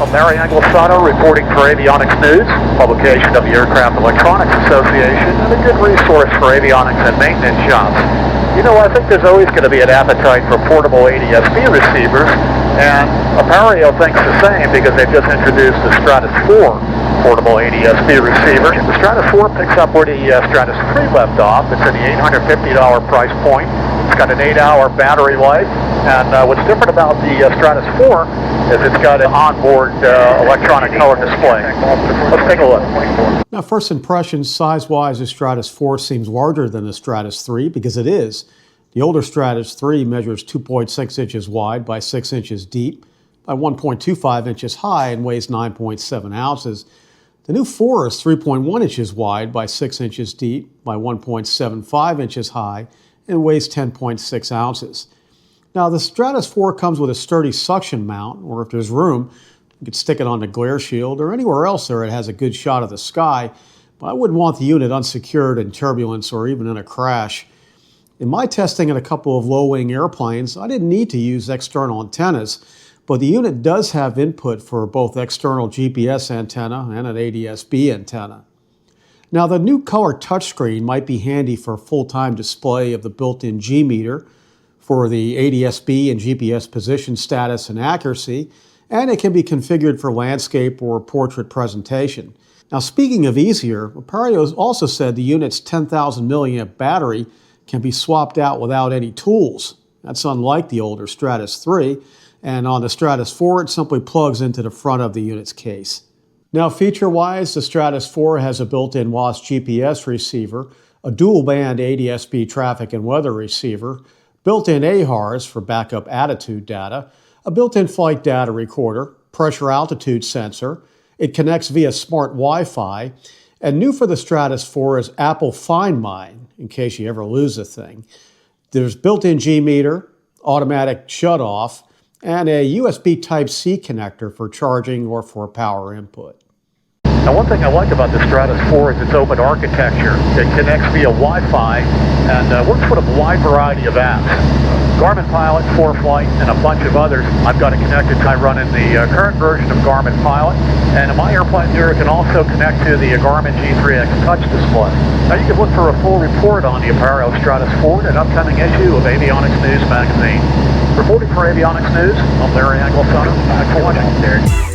I'm Larry Anglisano reporting for Avionics News, publication of the Aircraft Electronics Association, and a good resource for avionics and maintenance shops. You know, I think there's always going to be an appetite for portable ADS-B receivers, and Appareo thinks the same because they've just introduced the Stratus 4 portable ADS-B receiver. The Stratus 4 picks up where the Stratus 3 left off. It's in the $850 price point. It's got an 8-hour battery life, and what's different about the Stratus 4 is it's got an onboard electronic color display. Let's take a look. Now, first impressions, size-wise, the Stratus 4 seems larger than the Stratus 3 because it is. The older Stratus 3 measures 2.6 inches wide by 6 inches deep by 1.25 inches high and weighs 9.7 ounces. The new 4 is 3.1 inches wide by 6 inches deep by 1.75 inches high and weighs 10.6 ounces. Now, the Stratus 4 comes with a sturdy suction mount, or if there's room, you could stick it on the glare shield or anywhere else there it has a good shot of the sky, but I wouldn't want the unit unsecured in turbulence or even in a crash. In my testing in a couple of low-wing airplanes, I didn't need to use external antennas, but the unit does have input for both external GPS antenna and an ADS-B antenna. Now, the new color touchscreen might be handy for full-time display of the built-in G meter, for the ADS-B and GPS position status and accuracy, and it can be configured for landscape or portrait presentation. Now, speaking of easier, Appareo also said the unit's 10,000 milliamp battery can be swapped out without any tools. That's unlike the older Stratus 3, and on the Stratus 4 it simply plugs into the front of the unit's case. Now, feature-wise, the Stratus 4 has a built-in WAAS GPS receiver, a dual-band ADS-B traffic and weather receiver, built-in AHRS for backup attitude data, a built-in flight data recorder, pressure altitude sensor. It connects via smart Wi-Fi, and new for the Stratus 4 is Apple Find My, in case you ever lose a thing. There's built-in G meter, automatic shut-off, and a USB Type-C connector for charging or for power input. Now, one thing I like about the Stratus 4 is its open architecture. It connects via Wi-Fi and works with a wide variety of apps. Garmin Pilot, ForeFlight, and a bunch of others. I've got it connected. I run in the current version of Garmin Pilot, and my airplane here can also connect to the Garmin G3X touch display. Now, you can look for a full report on the Appareo Stratus 4 in an upcoming issue of Avionics News magazine. Reporting for Avionics News, I'm Larry Anglisano. Thanks for watching.